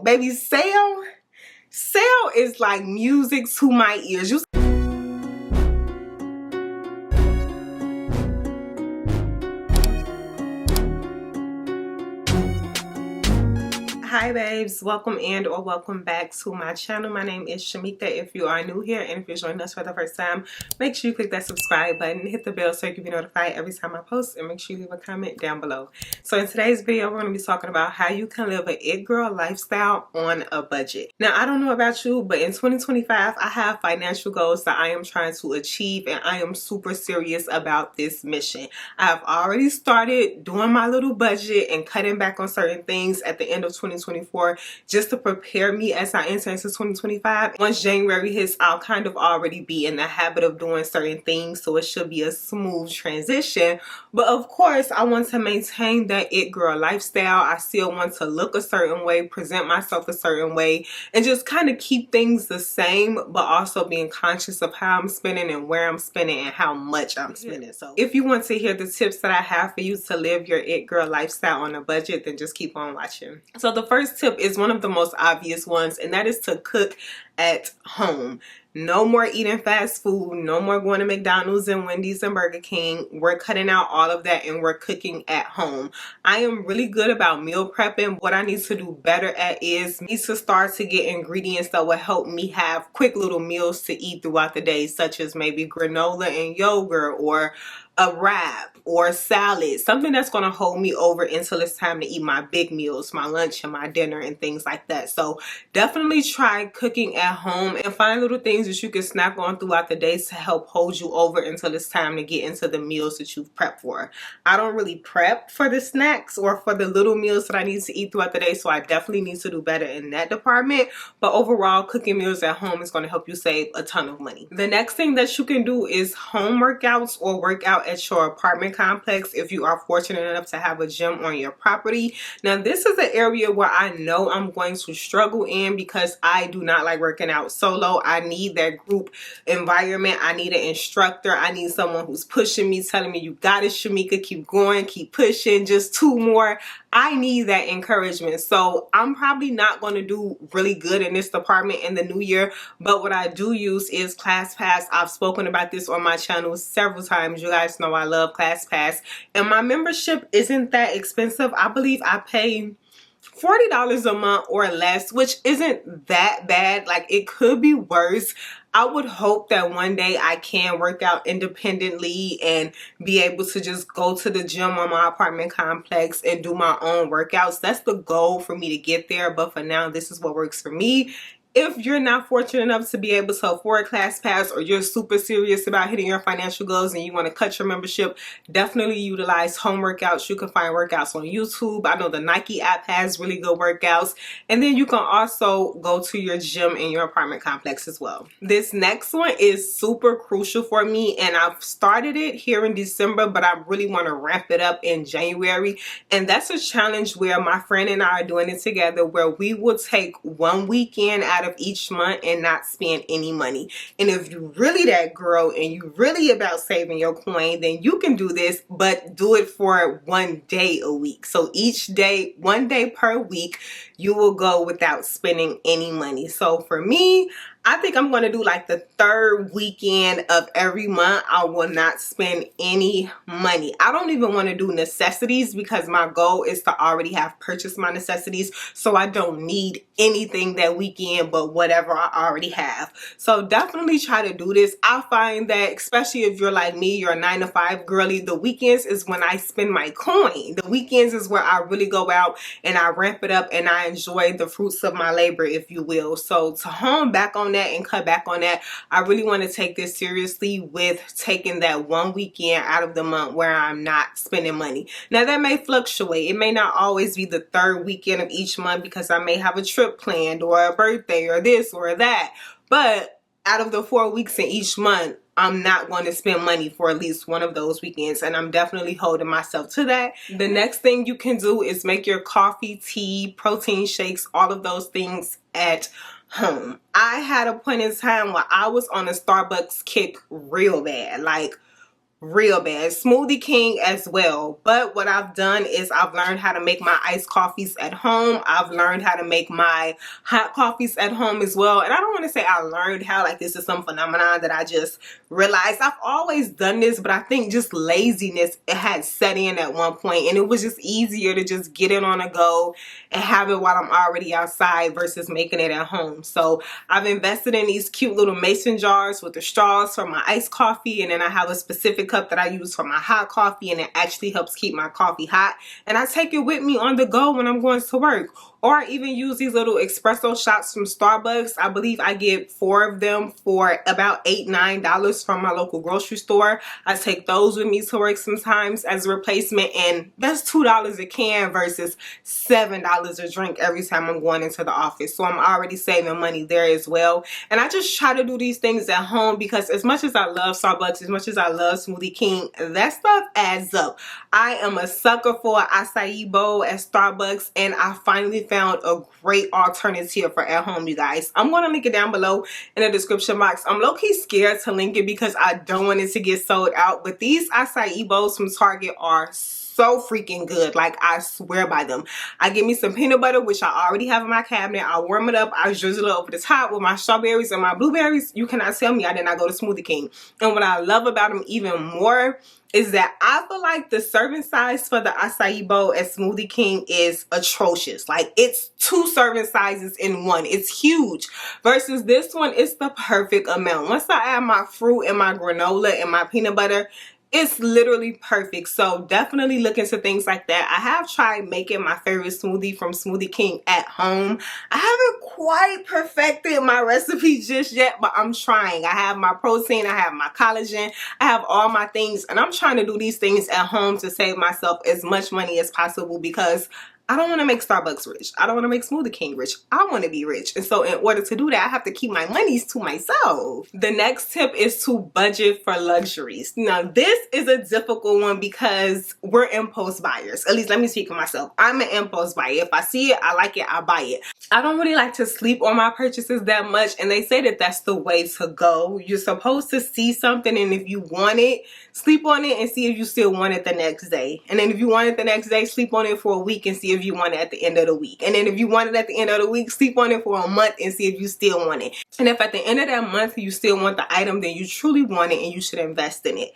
baby, sale is like music to my ears. Hi babes, welcome and or welcome back to my channel. My name is Shameka if you are new here, and if you're joining us for the first time, make sure you click that subscribe button, hit the bell so you can be notified every time I post, and make sure you leave a comment down below. So in today's video, we're going to be talking about how you can live an it girl lifestyle on a budget. Now, I don't know about you, but in 2025, I have financial goals that I am trying to achieve, and I am super serious about this mission. I've already started doing my little budget and cutting back on certain things at the end of 2024 just to prepare me as I enter into 2025. Once January hits, I'll kind of already be in the habit of doing certain things, so it should be a smooth transition. But of course, I want to maintain that it girl lifestyle. I still want to look a certain way, present myself a certain way, and just kind of keep things the same, but also being conscious of how I'm spending and where I'm spending and how much I'm spending. So if you want to hear the tips that I have for you to live your it girl lifestyle on a budget, then just keep on watching. So the first tip is one of the most obvious ones, and that is to cook at home. No more eating fast food, no more going to McDonald's and Wendy's and Burger King. We're cutting out all of that and we're cooking at home. I am really good about meal prepping. What I need to do better at is need to start to get ingredients that will help me have quick little meals to eat throughout the day, such as maybe granola and yogurt, or a wrap or salad, something that's going to hold me over until it's time to eat my big meals, my lunch and my dinner and things like that. So definitely try cooking at home and find little things that you can snack on throughout the day to help hold you over until it's time to get into the meals that you've prepped for. I don't really prep for the snacks or for the little meals that I need to eat throughout the day, so I definitely need to do better in that department. But overall, cooking meals at home is going to help you save a ton of money. The next thing that you can do is home workouts or workout at your apartment complex if you are fortunate enough to have a gym on your property. Now, this is an area where I know I'm going to struggle in because I do not like working out solo. I need that group environment. I need an instructor. I need someone who's pushing me, telling me, you got it, Shameka, keep going, keep pushing, just 2 more. I need that encouragement. So I'm probably not going to do really good in this department in the new year, but what I do use is ClassPass. I've spoken about this on my channel several times. You guys know I love ClassPass, and my membership isn't that expensive. I believe I pay $40 a month or less, which isn't that bad. Like, it could be worse. I would hope that one day I can work out independently and be able to just go to the gym on my apartment complex and do my own workouts. That's the goal for me to get there. But for now, this is what works for me. If you're not fortunate enough to be able to afford ClassPass, or you're super serious about hitting your financial goals and you want to cut your membership, definitely utilize home workouts. You can find workouts on YouTube. I know the Nike app has really good workouts. And then you can also go to your gym in your apartment complex as well. This next one is super crucial for me, and I've started it here in December, but I really want to ramp it up in January. And that's a challenge where my friend and I are doing it together, where we will take one weekend out of each month and not spend any money. And if you really that girl and you really about saving your coin, then you can do this, but do it for 1 day a week. So each day, 1 day per week, you will go without spending any money. So for me, I think I'm going to do like the 3rd weekend of every month. I will not spend any money. I don't even want to do necessities because my goal is to already have purchased my necessities. So I don't need anything that weekend but whatever I already have. So definitely try to do this. I find that especially if you're like me, you're a 9-to-5 girly, the weekends is when I spend my coin. The weekends is where I really go out and I ramp it up and I enjoy the fruits of my labor, if you will. So to hone back on that and cut back on that, I really want to take this seriously with taking that 1 weekend out of the month where I'm not spending money. Now, that may fluctuate. It may not always be the 3rd weekend of each month because I may have a trip planned or a birthday or this or that. But out of the 4 weeks in each month, I'm not going to spend money for at least one of those weekends, and I'm definitely holding myself to that. The next thing you can do is make your coffee, tea, protein shakes, all of those things at home. I had a point in time where I was on a Starbucks kick real bad, like real bad. Smoothie King as well. But what I've done is I've learned how to make my iced coffees at home. I've learned how to make my hot coffees at home as well. And I don't want to say I learned how, like this is some phenomenon that I just realized. I've always done this, but I think just laziness, it had set in at one point, and it was just easier to just get it on a go and have it while I'm already outside versus making it at home. So I've invested in these cute little mason jars with the straws for my iced coffee, and then I have a specific cup that I use for my hot coffee, and it actually helps keep my coffee hot. And I take it with me on the go when I'm going to work. Or I even use these little espresso shots from Starbucks. I believe I get 4 of them for about $8, $9 from my local grocery store. I take those with me to work sometimes as a replacement, and that's $2 a can versus $7 a drink every time I'm going into the office. So I'm already saving money there as well. And I just try to do these things at home because as much as I love Starbucks, as much as I love Smoothie King, that stuff adds up. I am a sucker for an acai bowl at Starbucks, and I finally found a great alternative for at home, you guys. I'm going to link it down below in the description box. I'm low-key scared to link it because I don't want it to get sold out, but these acai bowls from Target are so freaking good. Like, I swear by them. I get me some peanut butter, which I already have in my cabinet. I warm it up. I drizzle it over the top with my strawberries and my blueberries. You cannot tell me I did not go to Smoothie King. And what I love about them even more is that I feel like the serving size for the acai bowl at Smoothie King is atrocious. Like, it's 2 serving sizes in one. It's huge. Versus this one, it's the perfect amount. Once I add my fruit and my granola and my peanut butter, it's literally perfect. So definitely look into things like that. I have tried making my favorite smoothie from Smoothie King at home. I haven't quite perfected my recipe just yet, but I'm trying. I have my protein, I have my collagen, I have all my things, and I'm trying to do these things at home to save myself as much money as possible because I don't want to make Starbucks rich. I don't want to make Smoothie King rich. I want to be rich. And so in order to do that, I have to keep my monies to myself. The next tip is to budget for luxuries. Now, this is a difficult one because we're impulse buyers. At least let me speak for myself. I'm an impulse buyer. If I see it, I like it, I buy it. I don't really like to sleep on my purchases that much, and they say that that's the way to go. You're supposed to see something, and if you want it, sleep on it and see if you still want it the next day. And then if you want it the next day, sleep on it for a week and see if you want it at the end of the week. And then if you want it at the end of the week, sleep on it for a month and see if you still want it. And if at the end of that month you still want the item, then you truly want it and you should invest in it.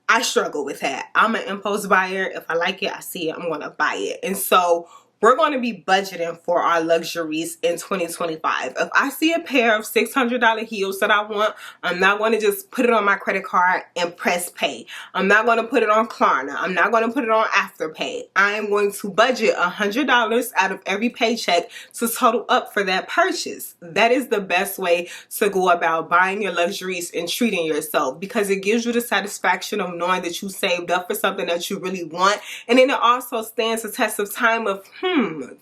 I struggle with that. I'm an impulse buyer. If I like it, I see it, I'm going to buy it. And so we're going to be budgeting for our luxuries in 2025. If I see a pair of $600 heels that I want, I'm not going to just put it on my credit card and press pay. I'm not going to put it on Klarna. I'm not going to put it on Afterpay. I am going to budget $100 out of every paycheck to total up for that purchase. That is the best way to go about buying your luxuries and treating yourself, because it gives you the satisfaction of knowing that you saved up for something that you really want. And then it also stands the test of time of,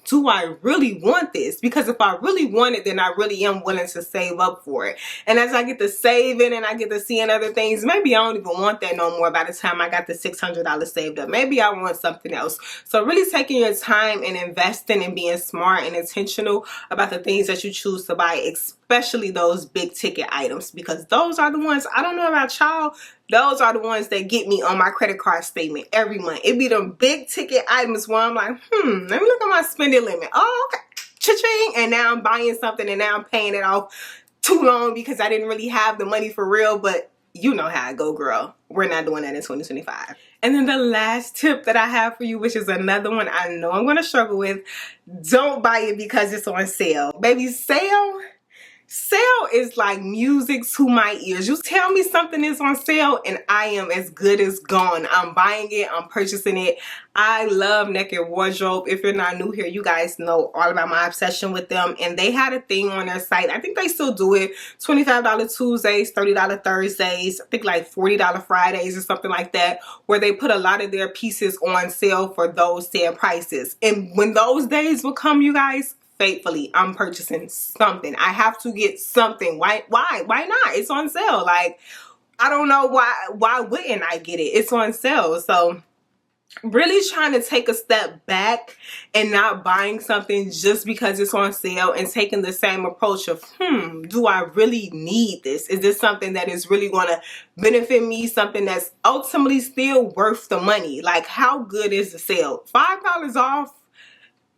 do I really want this? Because if I really want it, then I really am willing to save up for it. And as I get to saving and I get to seeing other things, maybe I don't even want that no more by the time I got the $600 saved up. Maybe I want something else. So really taking your time and investing and being smart and intentional about the things that you choose to buy, especially those big ticket items, because those are the ones, I don't know about y'all, those are the ones that get me on my credit card statement every month. It be them big ticket items where I'm like, let me look at my spending limit. Oh, okay, cha-ching, and now I'm buying something and now I'm paying it off too long because I didn't really have the money for real. But you know how I go, girl. We're not doing that in 2025. And then the last tip that I have for you, which is another one I know I'm going to struggle with, don't buy it because it's on sale. Baby, sale is like music to my ears. You tell me something is on sale and I am as good as gone. I'm buying it. I'm purchasing it. I love Naked Wardrobe. If you're not new here, you guys know all about my obsession with them. And they had a thing on their site. I think they still do it. $25 Tuesdays, $30 Thursdays, I think like $40 Fridays or something like that, where they put a lot of their pieces on sale for those same prices. And when those days will come, you guys, faithfully, I'm purchasing something. I have to get something. Why not? It's on sale. Like, I don't know why wouldn't I get it? It's on sale. So really trying to take a step back and not buying something just because it's on sale, and taking the same approach of, do I really need this? Is this something that is really going to benefit me? Something that's ultimately still worth the money? Like, how good is the sale? $5 off?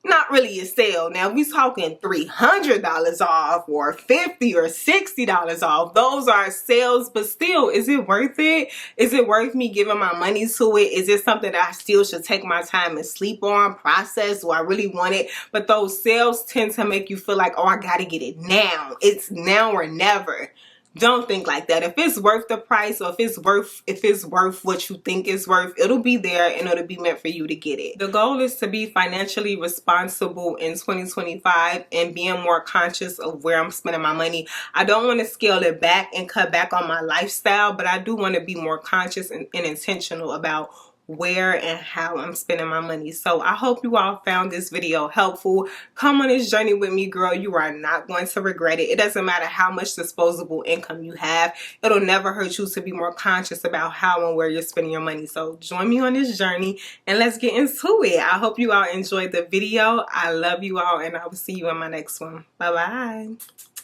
Not really a sale. Now we talking $300 off or $50 or $60 off. Those are sales, but still, is it worth it? Is it worth me giving my money to it? Is it something that I still should take my time and sleep on, process? Do I really want it? But those sales tend to make you feel like, oh, I gotta get it now. It's now or never. Don't think like that. If it's worth the price, or if it's worth what you think it's worth, it'll be there and it'll be meant for you to get it. The goal is to be financially responsible in 2025 and being more conscious of where I'm spending my money. I don't want to scale it back and cut back on my lifestyle, but I do want to be more conscious and intentional about where and how I'm spending my money. So I hope you all found this video helpful. Come on this journey with me, girl. You are not going to regret it. It doesn't matter how much disposable income you have. It'll never hurt you to be more conscious about how and where you're spending your money. So join me on this journey and let's get into it. I hope you all enjoyed the video. I love you all, and I will see you in my next one. Bye bye.